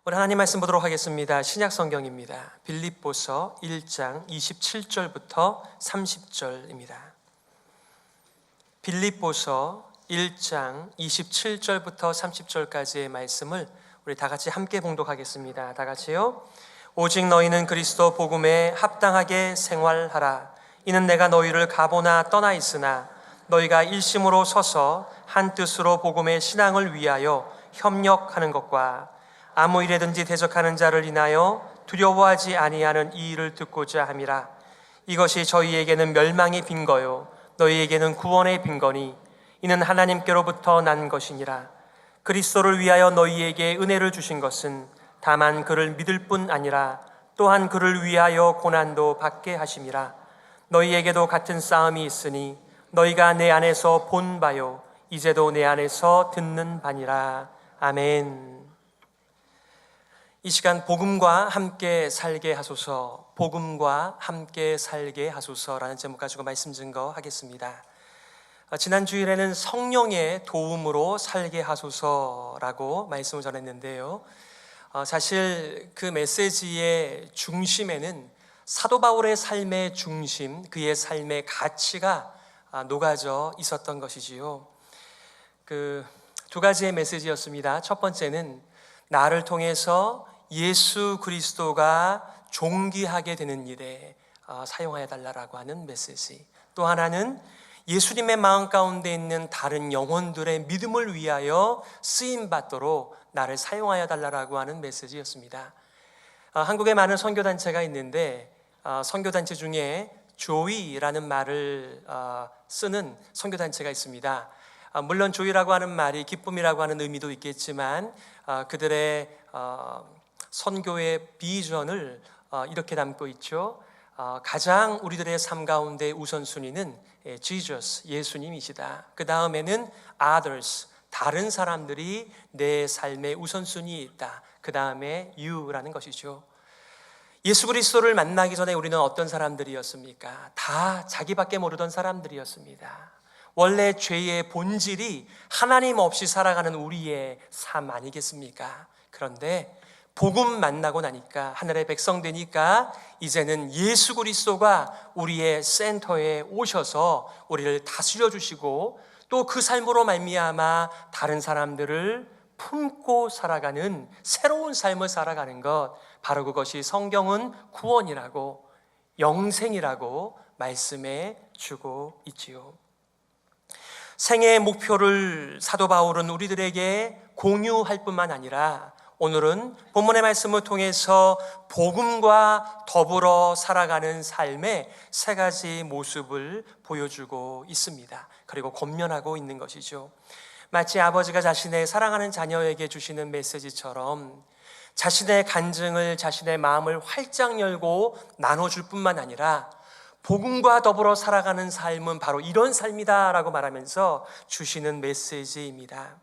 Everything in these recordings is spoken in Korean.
우리 하나님 말씀 보도록 하겠습니다. 신약 성경입니다. 빌립보서 1장 27절부터 30절입니다. 빌립보서 1장 27절부터 30절까지의 말씀을 우리 다 같이 함께 봉독하겠습니다. 다 같이요. 오직 너희는 그리스도 복음에 합당하게 생활하라. 이는 내가 너희를 가보나 떠나 있으나 너희가 일심으로 서서 한 뜻으로 복음의 신앙을 위하여 협력하는 것과 아무 일에든지 대적하는 자를 인하여 두려워하지 아니하는 이 일을 듣고자 함이라. 이것이 저희에게는 멸망의 빈거요 너희에게는 구원의 빈거니 이는 하나님께로부터 난 것이니라. 그리스도를 위하여 너희에게 은혜를 주신 것은 다만 그를 믿을 뿐 아니라 또한 그를 위하여 고난도 받게 하심이라. 너희에게도 같은 싸움이 있으니 너희가 내 안에서 본 바요 이제도 내 안에서 듣는 바니라. 아멘. 이 시간 복음과 함께 살게 하소서, 복음과 함께 살게 하소서라는 제목 가지고 말씀 증거하겠습니다. 지난 주일에는 성령의 도움으로 살게 하소서라고 말씀을 전했는데요. 사실 그 메시지의 중심에는 사도 바울의 삶의 중심, 그의 삶의 가치가 녹아져 있었던 것이지요. 그 두 가지의 메시지였습니다. 첫 번째는 나를 통해서 예수 그리스도가 존귀하게 되는 일에 사용하여 달라고 하는 메시지. 또 하나는 예수님의 마음 가운데 있는 다른 영혼들의 믿음을 위하여 쓰임받도록 나를 사용하여 달라고 하는 메시지였습니다. 한국에 많은 선교단체가 있는데 선교단체 중에 조이라는 말을 쓰는 선교단체가 있습니다. 물론 조이라고 하는 말이 기쁨이라고 하는 의미도 있겠지만 그들의 선교의 비전을 이렇게 담고 있죠. 가장 우리들의 삶 가운데 우선순위는 Jesus, 예수님이시다. 그 다음에는 others, 다른 사람들이 내 삶의 우선순위에 있다. 그 다음에 you라는 것이죠. 예수 그리스도를 만나기 전에 우리는 어떤 사람들이었습니까? 다 자기밖에 모르던 사람들이었습니다. 원래 죄의 본질이 하나님 없이 살아가는 우리의 삶 아니겠습니까? 그런데 복음 만나고 나니까, 하늘의 백성 되니까 이제는 예수 그리스도가 우리의 센터에 오셔서 우리를 다스려 주시고 또 그 삶으로 말미암아 다른 사람들을 품고 살아가는 새로운 삶을 살아가는 것, 바로 그것이 성경은 구원이라고, 영생이라고 말씀해 주고 있지요. 생애의 목표를 사도 바울은 우리들에게 공유할 뿐만 아니라 오늘은 본문의 말씀을 통해서 복음과 더불어 살아가는 삶의 세 가지 모습을 보여주고 있습니다. 그리고 권면하고 있는 것이죠. 마치 아버지가 자신의 사랑하는 자녀에게 주시는 메시지처럼 자신의 간증을, 자신의 마음을 활짝 열고 나눠줄 뿐만 아니라 복음과 더불어 살아가는 삶은 바로 이런 삶이다라고 말하면서 주시는 메시지입니다.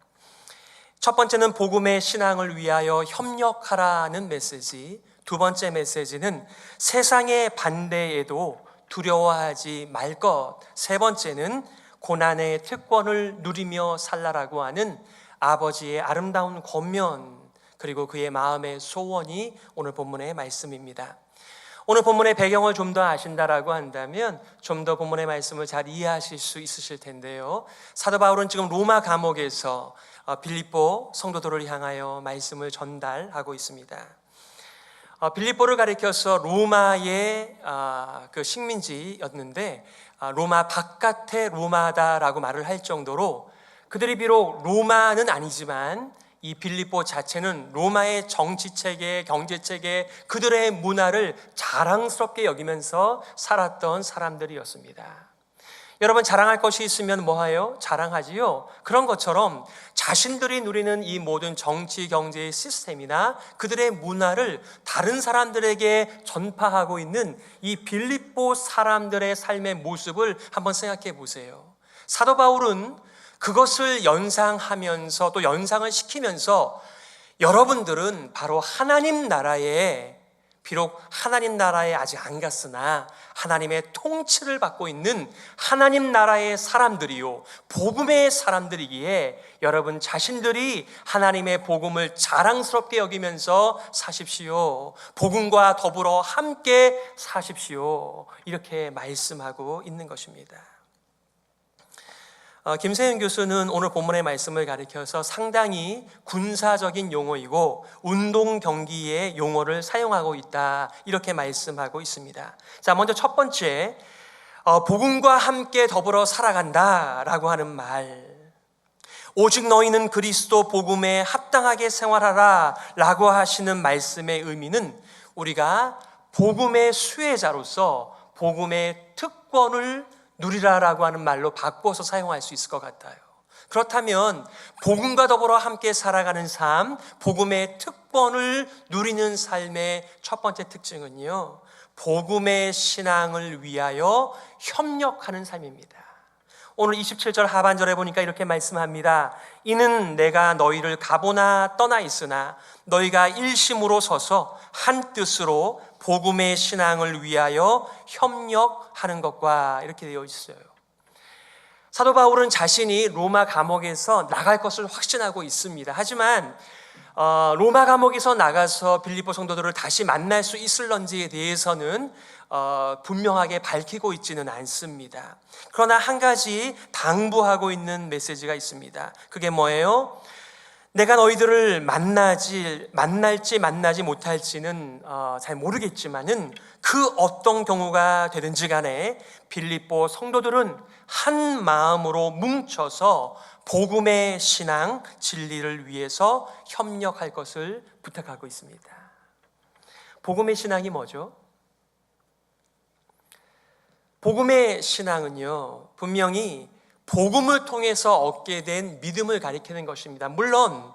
첫 번째는 복음의 신앙을 위하여 협력하라는 메시지, 두 번째 메시지는 세상의 반대에도 두려워하지 말 것, 세 번째는 고난의 특권을 누리며 살라라고 하는 아버지의 아름다운 권면, 그리고 그의 마음의 소원이 오늘 본문의 말씀입니다. 오늘 본문의 배경을 좀 더 아신다라고 한다면 좀 더 본문의 말씀을 잘 이해하실 수 있으실 텐데요. 사도 바울은 지금 로마 감옥에서 빌립보 성도들을 향하여 말씀을 전달하고 있습니다. 빌립보를 가리켜서 로마의 그 식민지였는데 로마 바깥의 로마다라고 말을 할 정도로 그들이 비록 로마는 아니지만 이 빌립보 자체는 로마의 정치체계, 경제체계, 그들의 문화를 자랑스럽게 여기면서 살았던 사람들이었습니다. 여러분, 자랑할 것이 있으면 뭐하요? 자랑하지요. 그런 것처럼 자신들이 누리는 이 모든 정치, 경제의 시스템이나 그들의 문화를 다른 사람들에게 전파하고 있는 이 빌립보 사람들의 삶의 모습을 한번 생각해 보세요. 사도 바울은 그것을 연상하면서 또 연상을 시키면서 여러분들은 바로 하나님 나라의 비록 하나님 나라에 아직 안 갔으나 하나님의 통치를 받고 있는 하나님 나라의 사람들이요, 복음의 사람들이기에 여러분 자신들이 하나님의 복음을 자랑스럽게 여기면서 사십시오. 복음과 더불어 함께 사십시오. 이렇게 말씀하고 있는 것입니다. 김세현 교수는 오늘 본문의 말씀을 가리켜서 상당히 군사적인 용어이고 운동 경기의 용어를 사용하고 있다, 이렇게 말씀하고 있습니다. 자, 먼저 첫 번째, 복음과 함께 더불어 살아간다라고 하는 말, 오직 너희는 그리스도 복음에 합당하게 생활하라 라고 하시는 말씀의 의미는 우리가 복음의 수혜자로서 복음의 특권을 누리라라고 하는 말로 바꿔서 사용할 수 있을 것 같아요. 그렇다면 복음과 더불어 함께 살아가는 삶, 복음의 특권을 누리는 삶의 첫 번째 특징은요, 복음의 신앙을 위하여 협력하는 삶입니다. 오늘 27절 하반절에 보니까 이렇게 말씀합니다. 이는 내가 너희를 가보나 떠나 있으나 너희가 일심으로 서서 한 뜻으로 복음의 신앙을 위하여 협력하는 것과, 이렇게 되어 있어요. 사도 바울은 자신이 로마 감옥에서 나갈 것을 확신하고 있습니다. 하지만 로마 감옥에서 나가서 빌립보 성도들을 다시 만날 수 있을런지에 대해서는 분명하게 밝히고 있지는 않습니다. 그러나 한 가지 당부하고 있는 메시지가 있습니다. 그게 뭐예요? 내가 너희들을 만날지 만나지 못할지는 잘 모르겠지만은 그 어떤 경우가 되든지 간에 빌립보 성도들은 한 마음으로 뭉쳐서 복음의 신앙, 진리를 위해서 협력할 것을 부탁하고 있습니다. 복음의 신앙이 뭐죠? 복음의 신앙은요, 분명히 복음을 통해서 얻게 된 믿음을 가리키는 것입니다. 물론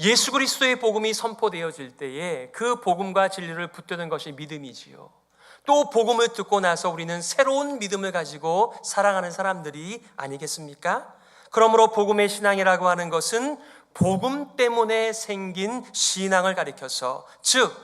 예수 그리스도의 복음이 선포되어질 때에 그 복음과 진리를 붙드는 것이 믿음이지요. 또 복음을 듣고 나서 우리는 새로운 믿음을 가지고 살아가는 사람들이 아니겠습니까? 그러므로 복음의 신앙이라고 하는 것은 복음 때문에 생긴 신앙을 가리켜서, 즉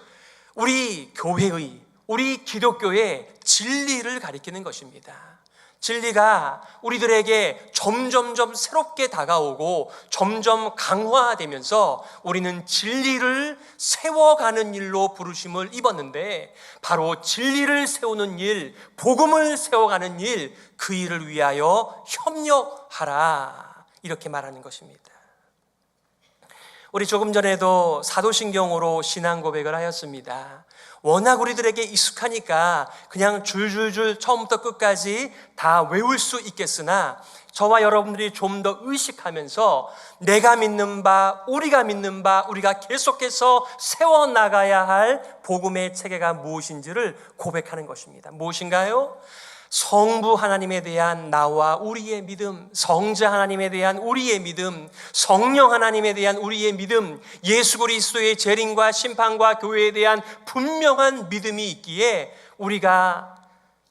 우리 교회의, 우리 기독교의 진리를 가리키는 것입니다. 진리가 우리들에게 점점점 새롭게 다가오고 점점 강화되면서 우리는 진리를 세워가는 일로 부르심을 입었는데, 바로 진리를 세우는 일, 복음을 세워가는 일, 그 일을 위하여 협력하라, 이렇게 말하는 것입니다. 우리 조금 전에도 사도신경으로 신앙 고백을 하였습니다. 워낙 우리들에게 익숙하니까 그냥 줄줄줄 처음부터 끝까지 다 외울 수 있겠으나, 저와 여러분들이 좀 더 의식하면서 내가 믿는 바, 우리가 믿는 바, 우리가 계속해서 세워나가야 할 복음의 체계가 무엇인지를 고백하는 것입니다. 무엇인가요? 성부 하나님에 대한 나와 우리의 믿음, 성자 하나님에 대한 우리의 믿음, 성령 하나님에 대한 우리의 믿음, 예수 그리스도의 재림과 심판과 교회에 대한 분명한 믿음이 있기에 우리가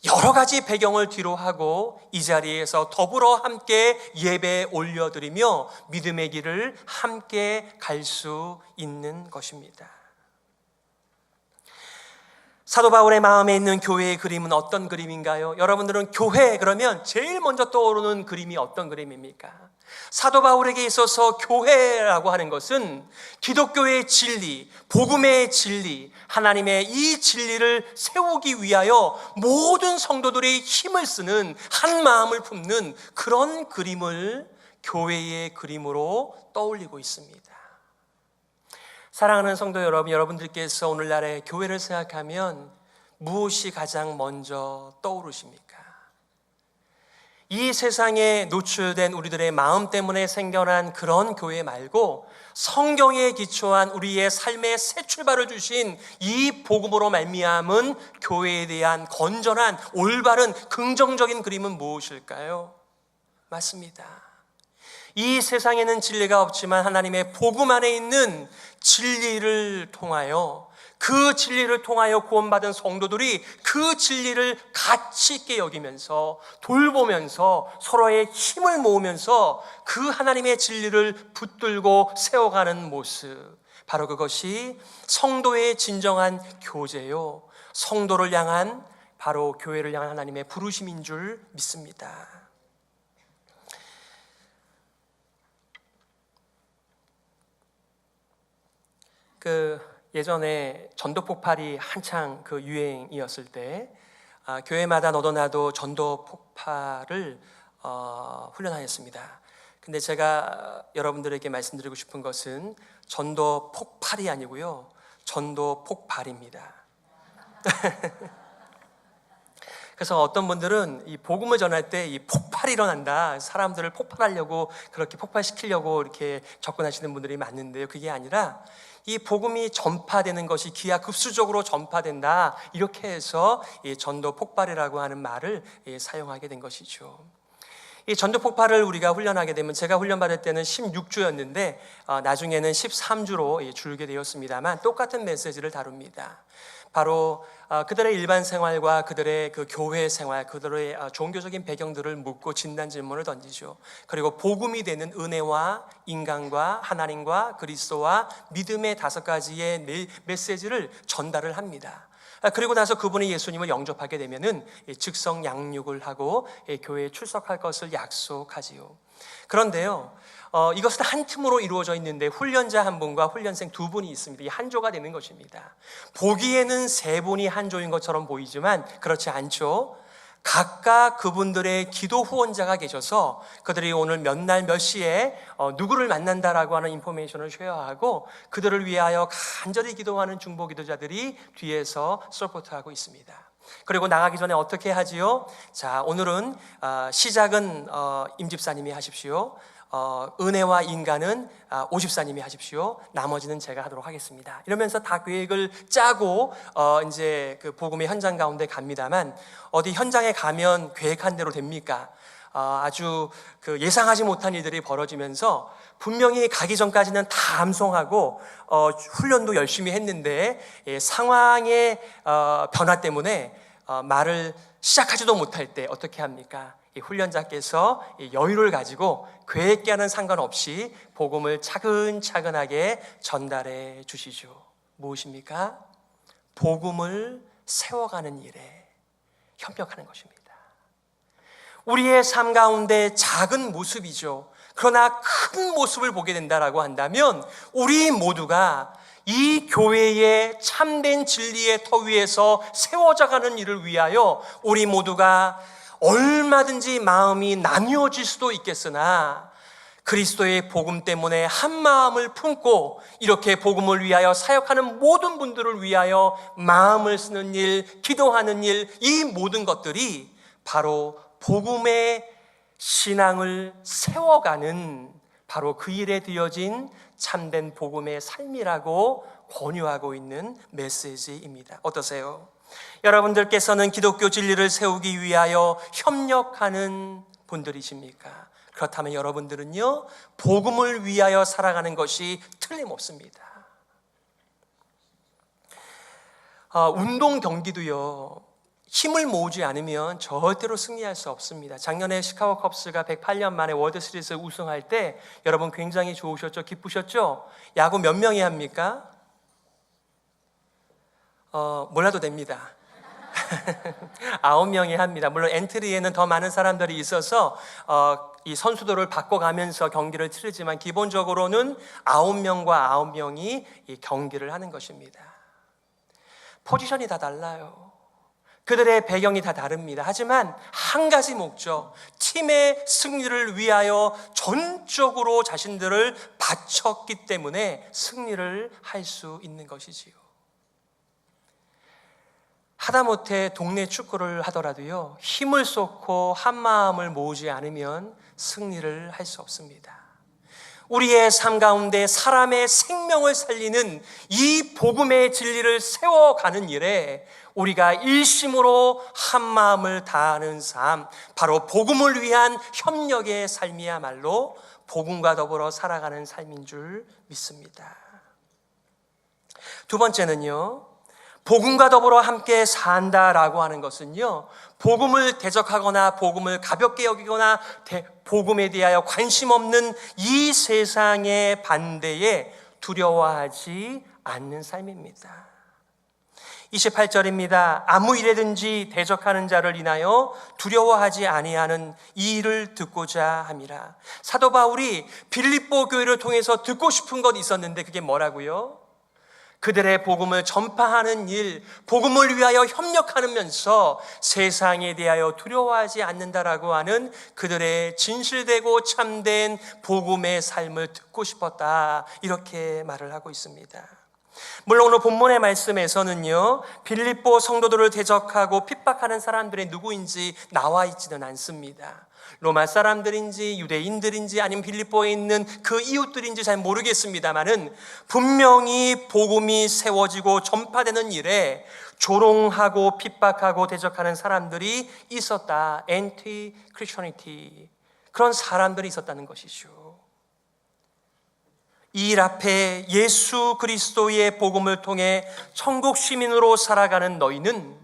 여러 가지 배경을 뒤로 하고 이 자리에서 더불어 함께 예배 올려드리며 믿음의 길을 함께 갈 수 있는 것입니다. 사도 바울의 마음에 있는 교회의 그림은 어떤 그림인가요? 여러분들은 교회 그러면 제일 먼저 떠오르는 그림이 어떤 그림입니까? 사도 바울에게 있어서 교회라고 하는 것은 기독교의 진리, 복음의 진리, 하나님의 이 진리를 세우기 위하여 모든 성도들이 힘을 쓰는, 한 마음을 품는 그런 그림을 교회의 그림으로 떠올리고 있습니다. 사랑하는 성도 여러분, 여러분들께서 오늘날의 교회를 생각하면 무엇이 가장 먼저 떠오르십니까? 이 세상에 노출된 우리들의 마음 때문에 생겨난 그런 교회 말고 성경에 기초한 우리의 삶의 새 출발을 주신 이 복음으로 말미암은 교회에 대한 건전한, 올바른, 긍정적인 그림은 무엇일까요? 맞습니다. 이 세상에는 진리가 없지만 하나님의 복음 안에 있는 진리를 통하여, 그 진리를 통하여 구원받은 성도들이 그 진리를 가치 있게 여기면서 돌보면서 서로의 힘을 모으면서 그 하나님의 진리를 붙들고 세워가는 모습, 바로 그것이 성도의 진정한 교제요, 성도를 향한, 바로 교회를 향한 하나님의 부르심인 줄 믿습니다. 예전에 전도 폭발이 한창 유행이었을 때 교회마다 너도 나도 전도 폭발을 훈련하였습니다. 근데 제가 여러분들에게 말씀드리고 싶은 것은 전도 폭발이 아니고요, 전도 폭발입니다. 그래서 어떤 분들은 이 복음을 전할 때 이 폭발이 일어난다, 사람들을 폭발하려고, 그렇게 폭발시키려고 이렇게 접근하시는 분들이 많은데요, 그게 아니라 이 복음이 전파되는 것이 기하급수적으로 전파된다, 이렇게 해서 이 전도 폭발이라고 하는 말을 사용하게 된 것이죠. 이 전도 폭발을 우리가 훈련하게 되면, 제가 훈련받을 때는 16주였는데 나중에는 13주로 줄게 되었습니다만 똑같은 메시지를 다룹니다. 바로 그들의 일반 생활과 그들의 교회 생활, 그들의 종교적인 배경들을 묻고 진단 질문을 던지죠. 그리고 복음이 되는 은혜와 인간과 하나님과 그리스도와 믿음의 5가지의 메시지를 전달을 합니다. 그리고 나서 그분이 예수님을 영접하게 되면은 즉석 양육을 하고 교회에 출석할 것을 약속하지요. 그런데요, 이것은 한 팀으로 이루어져 있는데 훈련자 한 분과 훈련생 2분이 있습니다. 이 한 조가 되는 것입니다. 보기에는 3분이 한 조인 것처럼 보이지만 그렇지 않죠. 각각 그분들의 기도 후원자가 계셔서 그들이 오늘 몇 날 몇 시에 누구를 만난다라고 하는 인포메이션을 쉐어하고 그들을 위하여 간절히 기도하는 중보 기도자들이 뒤에서 서포트하고 있습니다. 그리고 나가기 전에 어떻게 하지요? 자, 오늘은 시작은 임 집사님이 하십시오. 은혜와 인간은 오 집사님이 하십시오. 나머지는 제가 하도록 하겠습니다. 이러면서 다 계획을 짜고 이제 복음의 현장 가운데 갑니다만, 어디 현장에 가면 계획한 대로 됩니까? 아주 예상하지 못한 일들이 벌어지면서 분명히 가기 전까지는 다 암송하고 훈련도 열심히 했는데 상황의 변화 때문에 말을 시작하지도 못할 때 어떻게 합니까? 이 훈련자께서 여유를 가지고 계획과는 상관없이 복음을 차근차근하게 전달해 주시죠. 무엇입니까? 복음을 세워가는 일에 협력하는 것입니다. 우리의 삶 가운데 작은 모습이죠. 그러나 큰 모습을 보게 된다라고 한다면 우리 모두가 이 교회의 참된 진리의 터 위에서 세워져가는 일을 위하여 우리 모두가 얼마든지 마음이 나뉘어질 수도 있겠으나 그리스도의 복음 때문에 한 마음을 품고 이렇게 복음을 위하여 사역하는 모든 분들을 위하여 마음을 쓰는 일, 기도하는 일, 이 모든 것들이 바로 복음의 신앙을 세워가는 바로 그 일에 드려진 참된 복음의 삶이라고 권유하고 있는 메시지입니다. 어떠세요? 여러분들께서는 기독교 진리를 세우기 위하여 협력하는 분들이십니까? 그렇다면 여러분들은요, 복음을 위하여 살아가는 것이 틀림없습니다. 운동 경기도요, 힘을 모으지 않으면 절대로 승리할 수 없습니다. 작년에 시카고 컵스가 108년 만에 월드시리즈 우승할 때 여러분 굉장히 좋으셨죠? 기쁘셨죠? 야구 몇 명이 합니까? 몰라도 됩니다. 9명이 합니다. 물론 엔트리에는 더 많은 사람들이 있어서 이 선수들을 바꿔가면서 경기를 치르지만 기본적으로는 9명과 9명이 이 경기를 하는 것입니다. 포지션이 다 달라요. 그들의 배경이 다 다릅니다. 하지만 한 가지 목적, 팀의 승리를 위하여 전적으로 자신들을 바쳤기 때문에 승리를 할 수 있는 것이지요. 하다못해 동네 축구를 하더라도요, 힘을 쏟고 한 마음을 모으지 않으면 승리를 할 수 없습니다. 우리의 삶 가운데 사람의 생명을 살리는 이 복음의 진리를 세워가는 일에 우리가 일심으로 한 마음을 다하는 삶, 바로 복음을 위한 협력의 삶이야말로 복음과 더불어 살아가는 삶인 줄 믿습니다. 두 번째는요, 복음과 더불어 함께 산다라고 하는 것은요, 복음을 대적하거나 복음을 가볍게 여기거나 복음에 대하여 관심 없는 이 세상의 반대에 두려워하지 않는 삶입니다. 28절입니다. 아무 일에든지 대적하는 자를 인하여 두려워하지 아니하는 이 일을 듣고자 함이라. 사도 바울이 빌립보 교회를 통해서 듣고 싶은 것 있었는데 그게 뭐라고요? 그들의 복음을 전파하는 일, 복음을 위하여 협력하면서 세상에 대하여 두려워하지 않는다라고 하는 그들의 진실되고 참된 복음의 삶을 듣고 싶었다, 이렇게 말을 하고 있습니다. 물론 오늘 본문의 말씀에서는요, 빌립보 성도들을 대적하고 핍박하는 사람들이 누구인지 나와 있지는 않습니다. 로마 사람들인지 유대인들인지 아니면 빌립보에 있는 그 이웃들인지 잘 모르겠습니다만은 분명히 복음이 세워지고 전파되는 일에 조롱하고 핍박하고 대적하는 사람들이 있었다. 엔티 크리스천리티, 그런 사람들이 있었다는 것이죠. 이 일 앞에 예수 그리스도의 복음을 통해 천국 시민으로 살아가는 너희는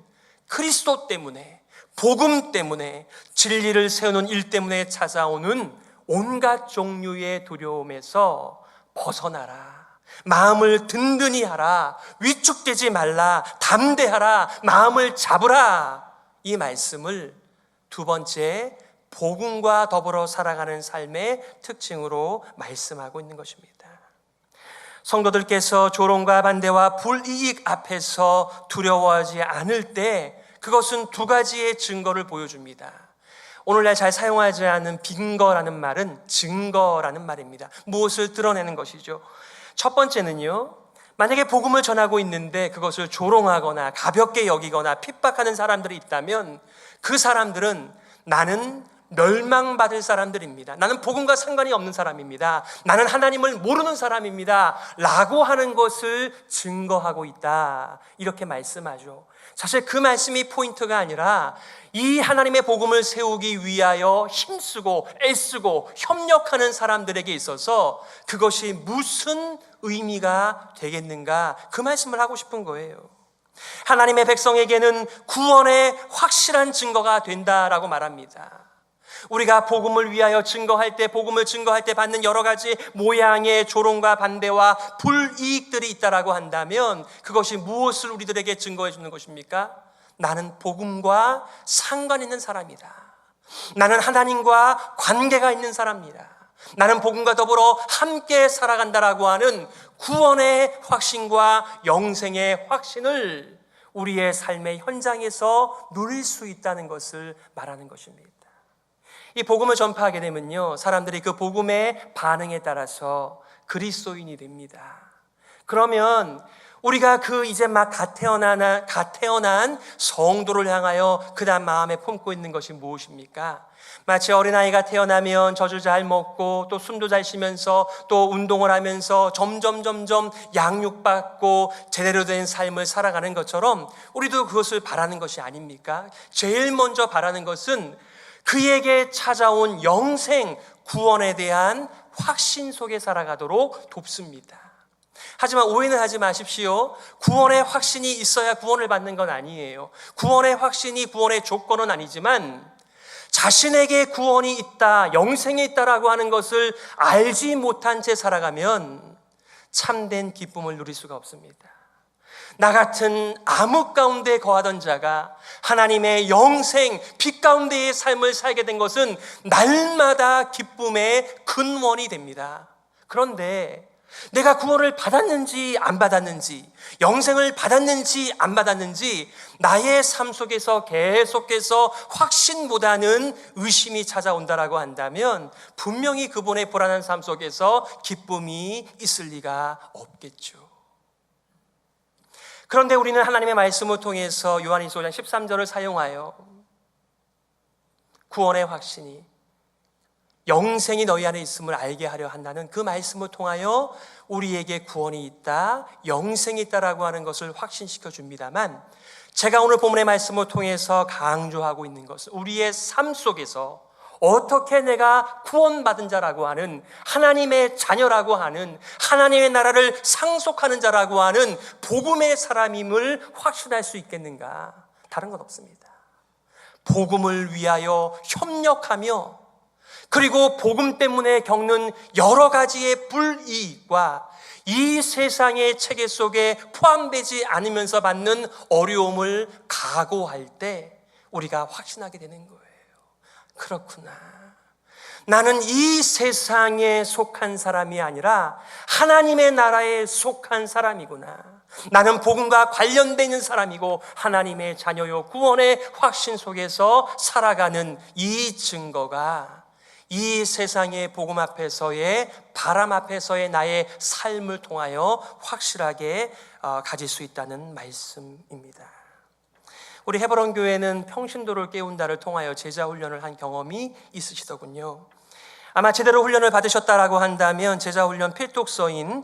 그리스도 때문에, 복음 때문에, 진리를 세우는 일 때문에 찾아오는 온갖 종류의 두려움에서 벗어나라. 마음을 든든히 하라. 위축되지 말라. 담대하라. 마음을 잡으라. 이 말씀을 두 번째, 복음과 더불어 살아가는 삶의 특징으로 말씀하고 있는 것입니다. 성도들께서 조롱과 반대와 불이익 앞에서 두려워하지 않을 때 그것은 두 가지의 증거를 보여줍니다. 오늘날 잘 사용하지 않는 빙거라는 말은 증거라는 말입니다. 무엇을 드러내는 것이죠. 첫 번째는요, 만약에 복음을 전하고 있는데 그것을 조롱하거나 가볍게 여기거나 핍박하는 사람들이 있다면 그 사람들은 나는 멸망받을 사람들입니다. 나는 복음과 상관이 없는 사람입니다. 나는 하나님을 모르는 사람입니다. 라고 하는 것을 증거하고 있다, 이렇게 말씀하죠. 사실 그 말씀이 포인트가 아니라 이 하나님의 복음을 세우기 위하여 힘쓰고 애쓰고 협력하는 사람들에게 있어서 그것이 무슨 의미가 되겠는가, 그 말씀을 하고 싶은 거예요. 하나님의 백성에게는 구원의 확실한 증거가 된다라고 말합니다. 우리가 복음을 위하여 증거할 때, 복음을 증거할 때 받는 여러 가지 모양의 조롱과 반대와 불이익들이 있다라고 한다면 그것이 무엇을 우리들에게 증거해 주는 것입니까? 나는 복음과 상관 있는 사람이다. 나는 하나님과 관계가 있는 사람이다. 나는 복음과 더불어 함께 살아간다라고 하는 구원의 확신과 영생의 확신을 우리의 삶의 현장에서 누릴 수 있다는 것을 말하는 것입니다. 이 복음을 전파하게 되면요, 사람들이 그 복음의 반응에 따라서 그리스도인이 됩니다. 그러면 우리가 그 이제 막 갓 태어난 성도를 향하여 그다음 마음에 품고 있는 것이 무엇입니까? 마치 어린아이가 태어나면 젖을 잘 먹고 또 숨도 잘 쉬면서 또 운동을 하면서 점점 양육받고 제대로 된 삶을 살아가는 것처럼 우리도 그것을 바라는 것이 아닙니까? 제일 먼저 바라는 것은 그에게 찾아온 영생, 구원에 대한 확신 속에 살아가도록 돕습니다. 하지만 오해는 하지 마십시오. 구원의 확신이 있어야 구원을 받는 건 아니에요. 구원의 확신이 구원의 조건은 아니지만 자신에게 구원이 있다, 영생이 있다라고 하는 것을 알지 못한 채 살아가면 참된 기쁨을 누릴 수가 없습니다. 나 같은 암흑 가운데 거하던 자가 하나님의 영생, 빛 가운데의 삶을 살게 된 것은 날마다 기쁨의 근원이 됩니다. 그런데 내가 구원을 받았는지 안 받았는지, 영생을 받았는지 안 받았는지 나의 삶 속에서 계속해서 확신보다는 의심이 찾아온다라고 한다면 분명히 그분의 불안한 삶 속에서 기쁨이 있을 리가 없겠죠. 그런데 우리는 하나님의 말씀을 통해서 요한일서 5장 13절을 사용하여 구원의 확신이, 영생이 너희 안에 있음을 알게 하려 한다는 그 말씀을 통하여 우리에게 구원이 있다, 영생이 있다라고 하는 것을 확신시켜 줍니다만, 제가 오늘 본문의 말씀을 통해서 강조하고 있는 것은 우리의 삶 속에서 어떻게 내가 구원받은 자라고 하는, 하나님의 자녀라고 하는, 하나님의 나라를 상속하는 자라고 하는 복음의 사람임을 확신할 수 있겠는가? 다른 건 없습니다. 복음을 위하여 협력하며, 그리고 복음 때문에 겪는 여러 가지의 불이익과 이 세상의 체계 속에 포함되지 않으면서 받는 어려움을 각오할 때 우리가 확신하게 되는 거예요. 그렇구나. 나는 이 세상에 속한 사람이 아니라 하나님의 나라에 속한 사람이구나. 나는 복음과 관련되어 있는 사람이고 하나님의 자녀요, 구원의 확신 속에서 살아가는 이 증거가 이 세상의 복음 앞에서의 바람 앞에서의 나의 삶을 통하여 확실하게 가질 수 있다는 말씀입니다. 우리 헤브론 교회는 평신도를 깨운다를 통하여 제자 훈련을 한 경험이 있으시더군요. 아마 제대로 훈련을 받으셨다라고 한다면 제자 훈련 필독서인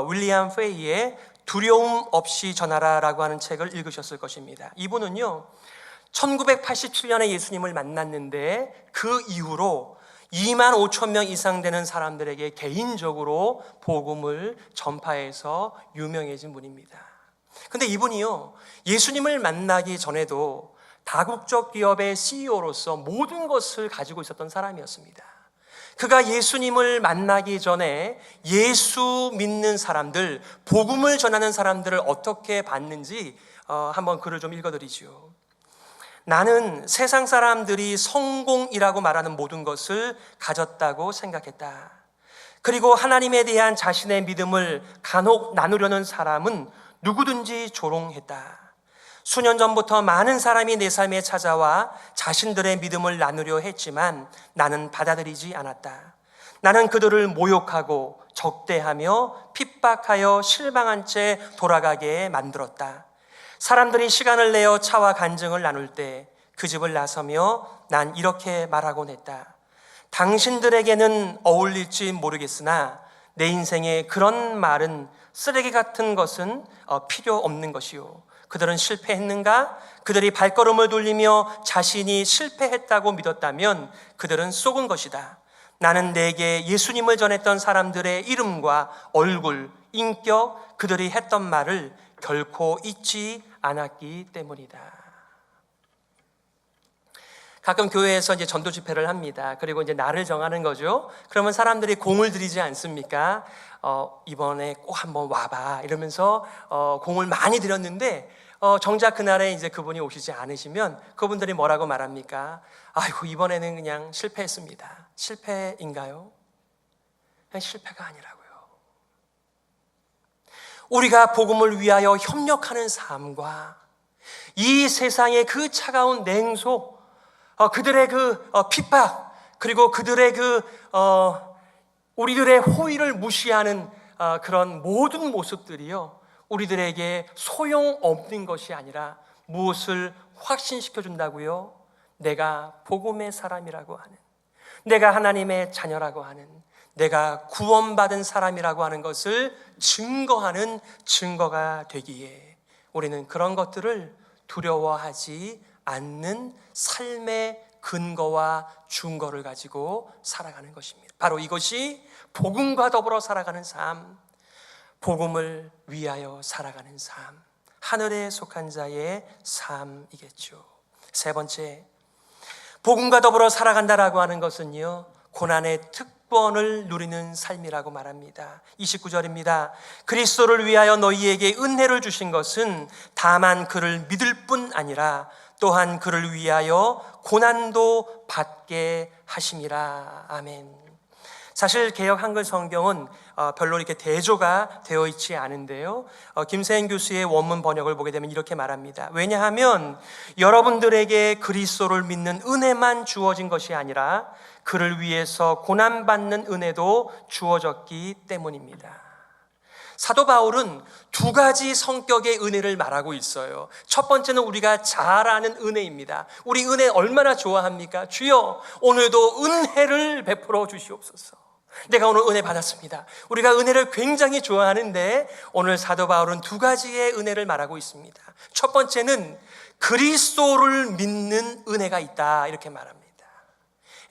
윌리엄 페이의 두려움 없이 전하라라고 하는 책을 읽으셨을 것입니다. 이분은요 1987년에 예수님을 만났는데 그 이후로 2만 5천 명 이상 되는 사람들에게 개인적으로 복음을 전파해서 유명해진 분입니다. 근데 이분이요 예수님을 만나기 전에도 다국적 기업의 CEO로서 모든 것을 가지고 있었던 사람이었습니다. 그가 예수님을 만나기 전에 예수 믿는 사람들, 복음을 전하는 사람들을 어떻게 봤는지 한번 글을 좀 읽어드리죠. 나는 세상 사람들이 성공이라고 말하는 모든 것을 가졌다고 생각했다. 그리고 하나님에 대한 자신의 믿음을 간혹 나누려는 사람은 누구든지 조롱했다. 수년 전부터 많은 사람이 내 삶에 찾아와 자신들의 믿음을 나누려 했지만 나는 받아들이지 않았다. 나는 그들을 모욕하고 적대하며 핍박하여 실망한 채 돌아가게 만들었다. 사람들이 시간을 내어 차와 간증을 나눌 때 그 집을 나서며 난 이렇게 말하곤 했다. 당신들에게는 어울릴지 모르겠으나 내 인생에 그런 말은 쓰레기 같은 것은 필요 없는 것이요. 그들은 실패했는가? 그들이 발걸음을 돌리며 자신이 실패했다고 믿었다면 그들은 속은 것이다. 나는 내게 예수님을 전했던 사람들의 이름과 얼굴, 인격, 그들이 했던 말을 결코 잊지 않았기 때문이다. 가끔 교회에서 이제 전도 집회를 합니다. 그리고 이제 날을 정하는 거죠. 그러면 사람들이 공을 들이지 않습니까? 이번에 꼭 한번 와봐 이러면서 공을 많이 들였는데 정작 그날에 이제 그분이 오시지 않으시면 그분들이 뭐라고 말합니까? 아이고 이번에는 그냥 실패했습니다. 실패인가요? 실패가 아니라고요. 우리가 복음을 위하여 협력하는 삶과 이 세상의 그 차가운 냉소, 그들의 그 핍박, 그리고 그들의 그 우리들의 호의를 무시하는 그런 모든 모습들이요 우리들에게 소용없는 것이 아니라 무엇을 확신시켜 준다고요? 내가 복음의 사람이라고 하는, 내가 하나님의 자녀라고 하는, 내가 구원받은 사람이라고 하는 것을 증거하는 증거가 되기에 우리는 그런 것들을 두려워하지 않는 삶의 근거와 준거를 가지고 살아가는 것입니다. 바로 이것이 복음과 더불어 살아가는 삶, 복음을 위하여 살아가는 삶, 하늘에 속한 자의 삶이겠죠. 세 번째, 복음과 더불어 살아간다라고 하는 것은요 고난의 특권을 누리는 삶이라고 말합니다. 29절입니다. 그리스도를 위하여 너희에게 은혜를 주신 것은 다만 그를 믿을 뿐 아니라 또한 그를 위하여 고난도 받게 하심이라. 아멘. 사실 개역 한글 성경은 별로 이렇게 대조가 되어 있지 않은데요, 김세인 교수의 원문 번역을 보게 되면 이렇게 말합니다. 왜냐하면 여러분들에게 그리스도를 믿는 은혜만 주어진 것이 아니라 그를 위해서 고난받는 은혜도 주어졌기 때문입니다. 사도 바울은 두 가지 성격의 은혜를 말하고 있어요. 첫 번째는 우리가 잘 아는 은혜입니다. 우리 은혜 얼마나 좋아합니까? 주여 오늘도 은혜를 베풀어 주시옵소서. 내가 오늘 은혜 받았습니다. 우리가 은혜를 굉장히 좋아하는데 오늘 사도 바울은 두 가지의 은혜를 말하고 있습니다. 첫 번째는 그리스도를 믿는 은혜가 있다 이렇게 말합니다.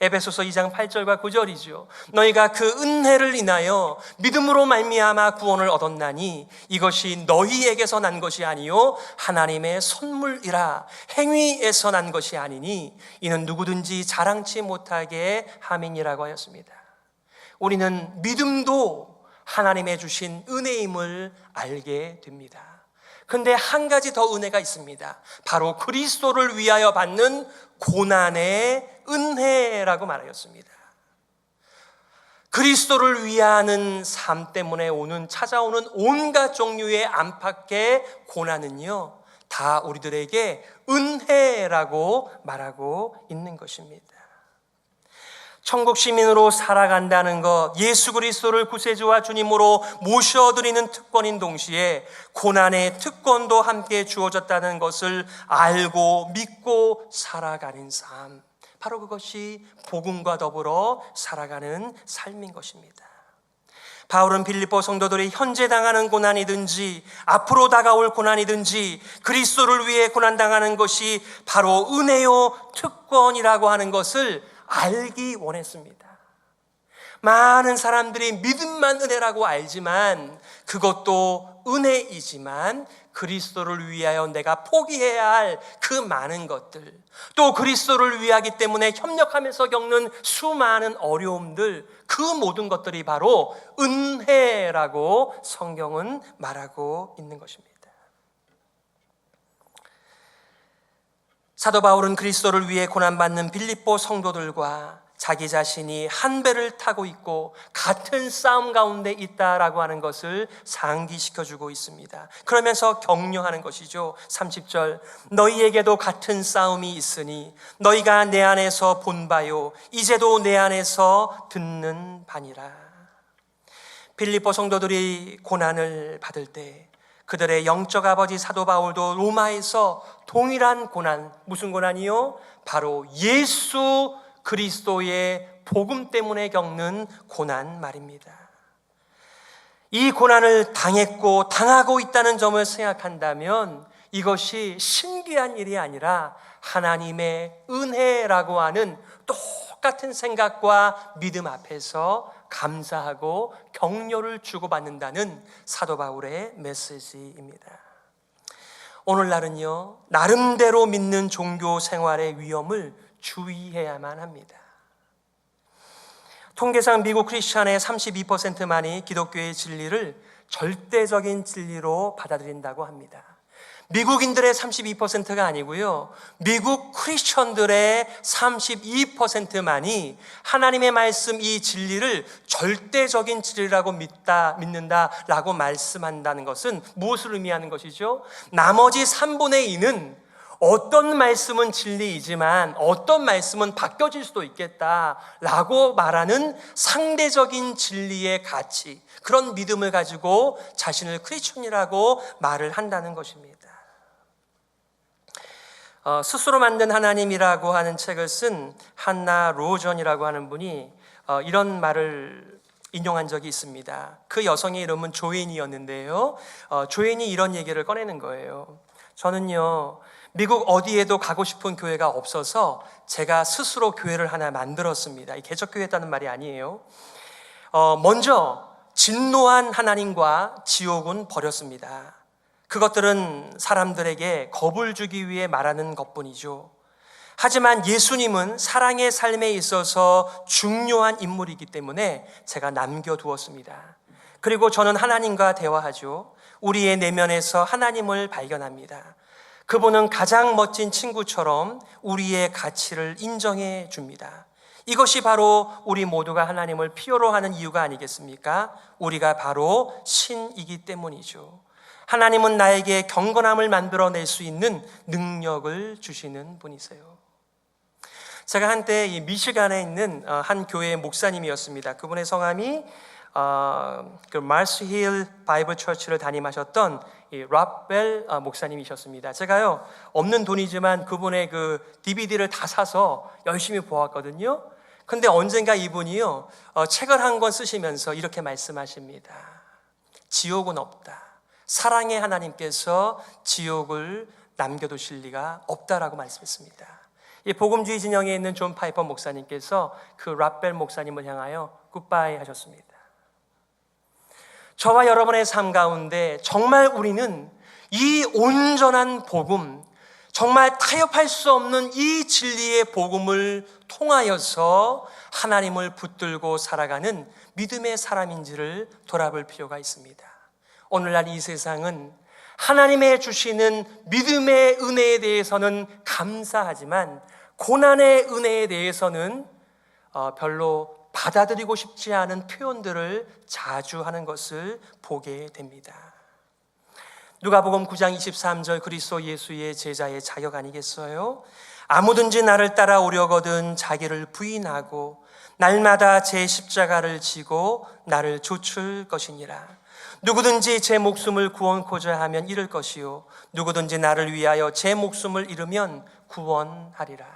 에베소서 2장 8절과 9절이죠. 너희가 그 은혜를 인하여 믿음으로 말미암아 구원을 얻었나니 이것이 너희에게서 난 것이 아니요 하나님의 선물이라. 행위에서 난 것이 아니니 이는 누구든지 자랑치 못하게 함이니라고 하였습니다. 우리는 믿음도 하나님의 주신 은혜임을 알게 됩니다. 근데 한 가지 더 은혜가 있습니다. 바로 그리스도를 위하여 받는 고난의 은혜라고 말하였습니다. 그리스도를 위하는 삶 때문에 찾아오는 온갖 종류의 안팎의 고난은요, 다 우리들에게 은혜라고 말하고 있는 것입니다. 천국 시민으로 살아간다는 것, 예수 그리스도를 구세주와 주님으로 모셔드리는 특권인 동시에 고난의 특권도 함께 주어졌다는 것을 알고 믿고 살아가는 삶, 바로 그것이 복음과 더불어 살아가는 삶인 것입니다. 바울은 빌립보 성도들이 현재 당하는 고난이든지 앞으로 다가올 고난이든지 그리스도를 위해 고난당하는 것이 바로 은혜요 특권이라고 하는 것을 알기 원했습니다. 많은 사람들이 믿음만 은혜라고 알지만 그것도 은혜이지만 그리스도를 위하여 내가 포기해야 할 그 많은 것들, 또 그리스도를 위하기 때문에 협력하면서 겪는 수많은 어려움들, 그 모든 것들이 바로 은혜라고 성경은 말하고 있는 것입니다. 사도 바울은 그리스도를 위해 고난받는 빌립보 성도들과 자기 자신이 한 배를 타고 있고 같은 싸움 가운데 있다라고 하는 것을 상기시켜주고 있습니다. 그러면서 격려하는 것이죠. 30절, 너희에게도 같은 싸움이 있으니 너희가 내 안에서 본 바요 이제도 내 안에서 듣는 바니라. 빌립보 성도들이 고난을 받을 때 그들의 영적 아버지 사도 바울도 로마에서 동일한 고난, 무슨 고난이요? 바로 예수 그리스도의 복음 때문에 겪는 고난 말입니다. 이 고난을 당했고 당하고 있다는 점을 생각한다면 이것이 신기한 일이 아니라 하나님의 은혜라고 하는 똑같은 생각과 믿음 앞에서 감사하고 격려를 주고받는다는 사도 바울의 메시지입니다. 오늘날은요, 나름대로 믿는 종교 생활의 위험을 주의해야만 합니다. 통계상 미국 크리스찬의 32%만이 기독교의 진리를 절대적인 진리로 받아들인다고 합니다. 미국인들의 32%가 아니고요, 미국 크리스천들의 32%만이 하나님의 말씀 이 진리를 절대적인 진리라고 믿는다라고 말씀한다는 것은 무엇을 의미하는 것이죠? 나머지 3분의 2는 어떤 말씀은 진리이지만 어떤 말씀은 바뀌어질 수도 있겠다라고 말하는 상대적인 진리의 가치, 그런 믿음을 가지고 자신을 크리스천이라고 말을 한다는 것입니다. 스스로 만든 하나님이라고 하는 책을 쓴 한나 로전이라고 하는 분이 이런 말을 인용한 적이 있습니다. 그 여성의 이름은 조앤이었는데요, 조앤이 이런 얘기를 꺼내는 거예요. 저는요, 미국 어디에도 가고 싶은 교회가 없어서 제가 스스로 교회를 하나 만들었습니다. 이 개척교회였다는 말이 아니에요. 먼저 진노한 하나님과 지옥은 버렸습니다. 그것들은 사람들에게 겁을 주기 위해 말하는 것뿐이죠. 하지만 예수님은 사랑의 삶에 있어서 중요한 인물이기 때문에 제가 남겨두었습니다. 그리고 저는 하나님과 대화하죠. 우리의 내면에서 하나님을 발견합니다. 그분은 가장 멋진 친구처럼 우리의 가치를 인정해 줍니다. 이것이 바로 우리 모두가 하나님을 필요로 하는 이유가 아니겠습니까? 우리가 바로 신이기 때문이죠. 하나님은 나에게 경건함을 만들어낼 수 있는 능력을 주시는 분이세요. 제가 한때 이 미시간에 있는 한 교회의 목사님이었습니다. 그분의 성함이 그 마스 힐 바이블 처치를 담임하셨던 이 랍벨 목사님이셨습니다. 제가요, 없는 돈이지만 그분의 그 DVD를 다 사서 열심히 보았거든요. 근데 언젠가 이분이요, 책을 한 권 쓰시면서 이렇게 말씀하십니다. 지옥은 없다. 사랑의 하나님께서 지옥을 남겨두실 리가 없다라고 말씀했습니다. 이 복음주의 진영에 있는 존 파이퍼 목사님께서 그 랍벨 목사님을 향하여 굿바이 하셨습니다. 저와 여러분의 삶 가운데 정말 우리는 이 온전한 복음, 정말 타협할 수 없는 이 진리의 복음을 통하여서 하나님을 붙들고 살아가는 믿음의 사람인지를 돌아볼 필요가 있습니다. 오늘날 이 세상은 하나님의 주시는 믿음의 은혜에 대해서는 감사하지만 고난의 은혜에 대해서는 별로 받아들이고 싶지 않은 표현들을 자주 하는 것을 보게 됩니다. 누가복음 9장 23절 그리스도 예수의 제자의 자격 아니겠어요? 아무든지 나를 따라오려거든 자기를 부인하고 날마다 제 십자가를 지고 나를 좇을 것이니라. 누구든지 제 목숨을 구원코자 하면 잃을 것이요 누구든지 나를 위하여 제 목숨을 잃으면 구원하리라.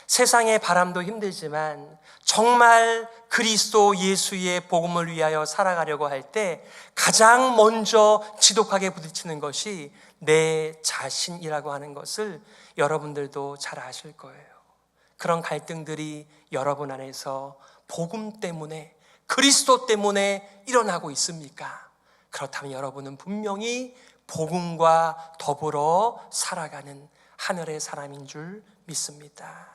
세상의 바람도 힘들지만 정말 그리스도 예수의 복음을 위하여 살아가려고 할 때 가장 먼저 지독하게 부딪히는 것이 내 자신이라고 하는 것을 여러분들도 잘 아실 거예요. 그런 갈등들이 여러분 안에서 복음 때문에, 그리스도 때문에 일어나고 있습니까? 그렇다면 여러분은 분명히 복음과 더불어 살아가는 하늘의 사람인 줄 믿습니다.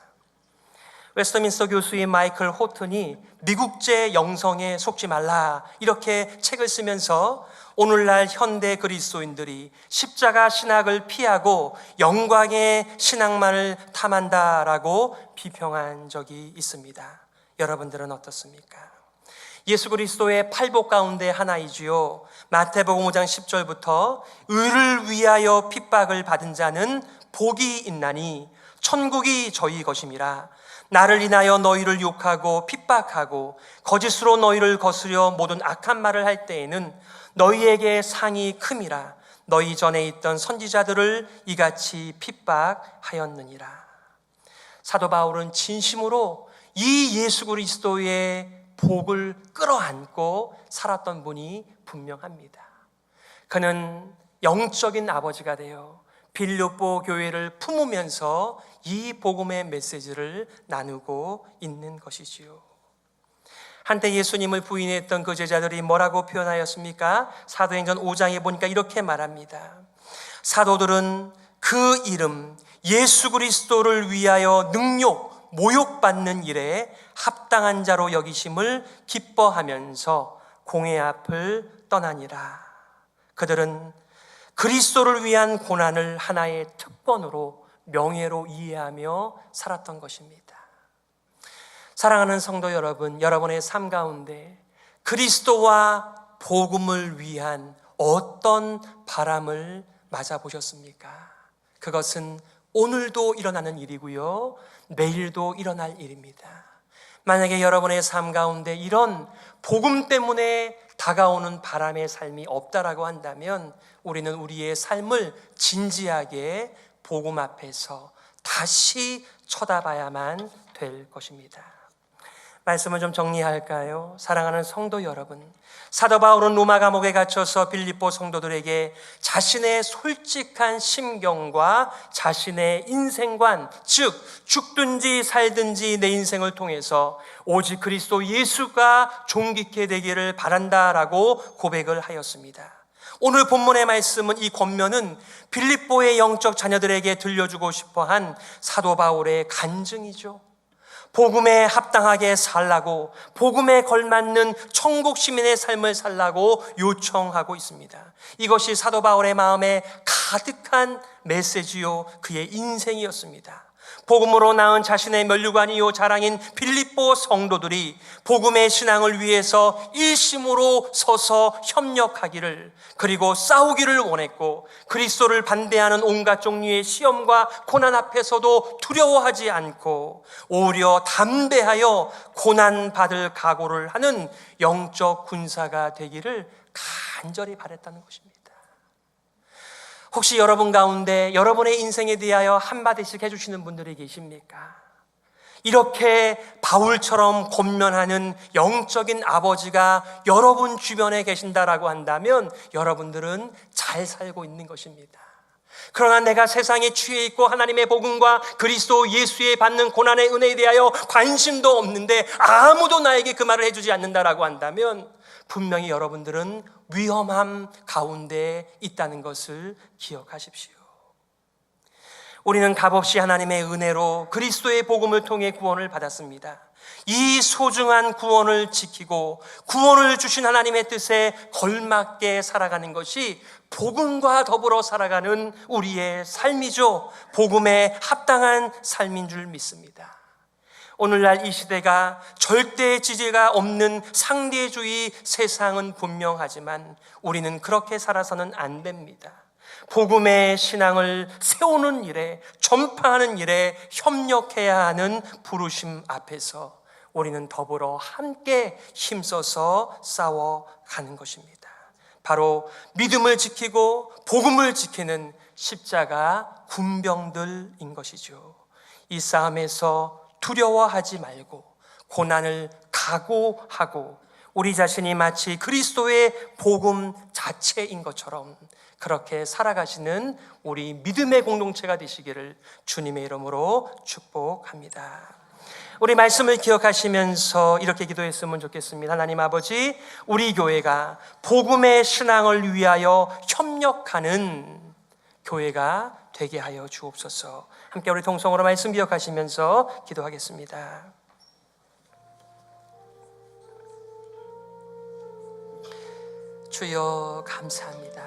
웨스터민스터 교수인 마이클 호튼이 미국제 영성에 속지 말라 이렇게 책을 쓰면서 오늘날 현대 그리스도인들이 십자가 신학을 피하고 영광의 신앙만을 탐한다라고 비평한 적이 있습니다. 여러분들은 어떻습니까? 예수 그리스도의 팔복 가운데 하나이지요. 마태복음 5장 10절부터 의를 위하여 핍박을 받은 자는 복이 있나니 천국이 저희 것임이라. 나를 인하여 너희를 욕하고 핍박하고 거짓으로 너희를 거스려 모든 악한 말을 할 때에는 너희에게 상이 큼이라. 너희 전에 있던 선지자들을 이같이 핍박하였느니라. 사도 바울은 진심으로 이 예수 그리스도의 복을 끌어안고 살았던 분이 분명합니다. 그는 영적인 아버지가 되어 빌립보 교회를 품으면서 이 복음의 메시지를 나누고 있는 것이지요. 한때 예수님을 부인했던 그 제자들이 뭐라고 표현하였습니까? 사도행전 5장에 보니까 이렇게 말합니다. 사도들은 그 이름 예수 그리스도를 위하여 능욕, 모욕받는 일에 합당한 자로 여기심을 기뻐하면서 공회 앞을 떠나니라. 그들은 그리스도를 위한 고난을 하나의 특권으로 명예로 이해하며 살았던 것입니다. 사랑하는 성도 여러분, 여러분의 삶 가운데 그리스도와 복음을 위한 어떤 바람을 맞아보셨습니까? 그것은 오늘도 일어나는 일이고요, 내일도 일어날 일입니다. 만약에 여러분의 삶 가운데 이런 복음 때문에 다가오는 바람의 삶이 없다라고 한다면 우리는 우리의 삶을 진지하게 복음 앞에서 다시 쳐다봐야만 될 것입니다. 말씀을 좀 정리할까요? 사랑하는 성도 여러분, 사도 바울은 로마 감옥에 갇혀서 빌립보 성도들에게 자신의 솔직한 심경과 자신의 인생관, 즉 죽든지 살든지 내 인생을 통해서 오직 그리스도 예수가 존귀케 되기를 바란다라고 고백을 하였습니다. 오늘 본문의 말씀은, 이 권면은 빌립보의 영적 자녀들에게 들려주고 싶어한 사도 바울의 간증이죠. 복음에 합당하게 살라고, 복음에 걸맞는 천국 시민의 삶을 살라고 요청하고 있습니다. 이것이 사도 바울의 마음에 가득한 메시지요, 그의 인생이었습니다. 복음으로 낳은 자신의 면류관이요 자랑인 빌립보 성도들이 복음의 신앙을 위해서 일심으로 서서 협력하기를, 그리고 싸우기를 원했고, 그리스도를 반대하는 온갖 종류의 시험과 고난 앞에서도 두려워하지 않고 오히려 담대하여 고난받을 각오를 하는 영적 군사가 되기를 간절히 바랬다는 것입니다. 혹시 여러분 가운데 여러분의 인생에 대하여 한마디씩 해주시는 분들이 계십니까? 이렇게 바울처럼 권면하는 영적인 아버지가 여러분 주변에 계신다라고 한다면 여러분들은 잘 살고 있는 것입니다. 그러나 내가 세상에 취해 있고 하나님의 복음과 그리스도 예수의 받는 고난의 은혜에 대하여 관심도 없는데 아무도 나에게 그 말을 해주지 않는다라고 한다면 분명히 여러분들은 위험함 가운데 있다는 것을 기억하십시오. 우리는 값없이 하나님의 은혜로 그리스도의 복음을 통해 구원을 받았습니다. 이 소중한 구원을 지키고 구원을 주신 하나님의 뜻에 걸맞게 살아가는 것이 복음과 더불어 살아가는 우리의 삶이죠. 복음에 합당한 삶인 줄 믿습니다. 오늘날 이 시대가 절대 지지가 없는 상대주의 세상은 분명하지만 우리는 그렇게 살아서는 안 됩니다. 복음의 신앙을 세우는 일에, 전파하는 일에 협력해야 하는 부르심 앞에서 우리는 더불어 함께 힘써서 싸워가는 것입니다. 바로 믿음을 지키고 복음을 지키는 십자가 군병들인 것이죠. 이 싸움에서 두려워하지 말고 고난을 각오하고 우리 자신이 마치 그리스도의 복음 자체인 것처럼 그렇게 살아가시는 우리 믿음의 공동체가 되시기를 주님의 이름으로 축복합니다. 우리 말씀을 기억하시면서 이렇게 기도했으면 좋겠습니다. 하나님 아버지, 우리 교회가 복음의 신앙을 위하여 협력하는 교회가 되게 하여 주옵소서. 함께 우리 동성으로 말씀 기억하시면서 기도하겠습니다. 주여 감사합니다.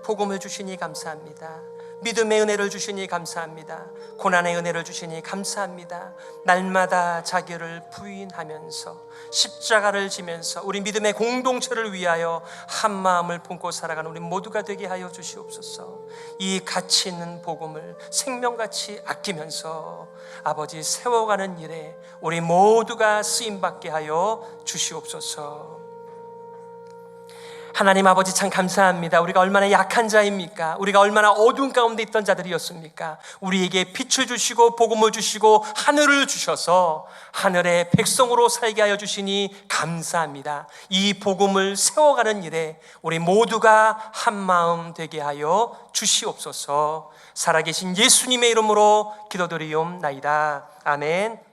복음을 주시니 감사합니다. 믿음의 은혜를 주시니 감사합니다. 고난의 은혜를 주시니 감사합니다. 날마다 자기를 부인하면서 십자가를 지면서 우리 믿음의 공동체를 위하여 한 마음을 품고 살아가는 우리 모두가 되게 하여 주시옵소서. 이 가치 있는 복음을 생명같이 아끼면서 아버지 세워가는 일에 우리 모두가 쓰임받게 하여 주시옵소서. 하나님 아버지 참 감사합니다. 우리가 얼마나 약한 자입니까? 우리가 얼마나 어두운 가운데 있던 자들이었습니까? 우리에게 빛을 주시고 복음을 주시고 하늘을 주셔서 하늘의 백성으로 살게 하여 주시니 감사합니다. 이 복음을 세워가는 일에 우리 모두가 한 마음 되게 하여 주시옵소서. 살아계신 예수님의 이름으로 기도드리옵나이다. 아멘.